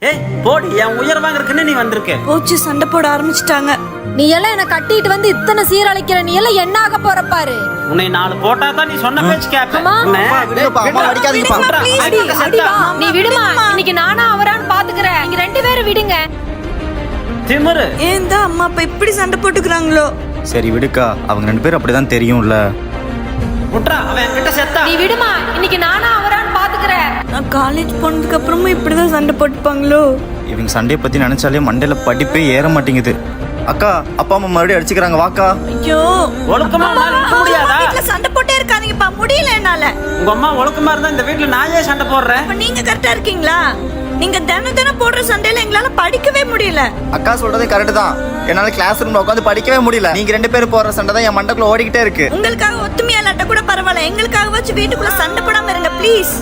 ஏய் போடி, என் உயர் வாங்குறதுக்குன்னு நீ வந்திருக்க. போச்சு, சண்டை போட ஆரம்பிச்சிட்டாங்க. நீ எல்லாம் என்ன கட்டிட்டு வந்து இத்தனை சீரழிக்கிற, நீ எல்லாம் என்ன ஆக போற பாரு. உன்னை 4 போட்டா தான் நீ சொன்ன பேச்சு கேப்ப. அம்மா. அடி, அடி வா. நீ விடுமா, இன்னைக்கு நானா அவரான்னு பாத்துக்கிறேன். நீங்க 2 பேரும் விடுங்க. திமிரு. ஏன் தான் அம்மா அப்பா இப்படி சண்டை போட்டுக்கிறாங்களோ? சரி விடுக்கா, அவங்க 2 பேரும் அப்படிதான் தெரியும்ல. விட்றா, அவன் என்கிட்ட செத்தா. நீ விடுமா, இன்னைக்கு நானா அவரான்னு பாத்துக்கிறேன். நான் காலேஜ் போனதுக்கு அப்புறமும் இப்படிதான் சண்டை போட்டுப்பாங்களோ? இவங்க சண்டையை பத்தி நினைச்சாலே மண்டையில படிப்பே ஏற மாட்டேங்குது. அக்கா, அப்பா அம்மா மறுபடியும் அடிச்சுக்கிறாங்க, வாக்கா. ஐயோ, ஒழுக்கமா உன்னால இருக்க முடியாதா? வீட்டுல சண்டை போட்டே இருக்காதீங்கப்பா, முடியல என்னால. உங்க அம்மா ஒழுக்கமா இருந்தா இந்த வீட்டுல நான் ஏன் சண்டை போடுறேன்? அப்ப நீங்க கரெக்டா இருக்கீங்களா? நீங்க தினம் போடுற சண்டையில எங்களால படிக்கவே முடியல. அக்கா சொல்றதே கரெக்ட் தான். என்னால கிளாஸ் ரூம்ல உட்காந்து படிக்கவே முடியல. நீங்க 2 பேரும் போடுற சண்டை தான் என் மண்டைக்குள்ள ஓடிக்கிட்டே இருக்கு. உங்களுக்காக ஒத்துமையா இல்லாட்ட கூட பரவாயில்ல, எங்களுக்காக வச்சு வீட்டுக்குள்ள சண்டை போடாம இருங்க ப்ளீஸ்.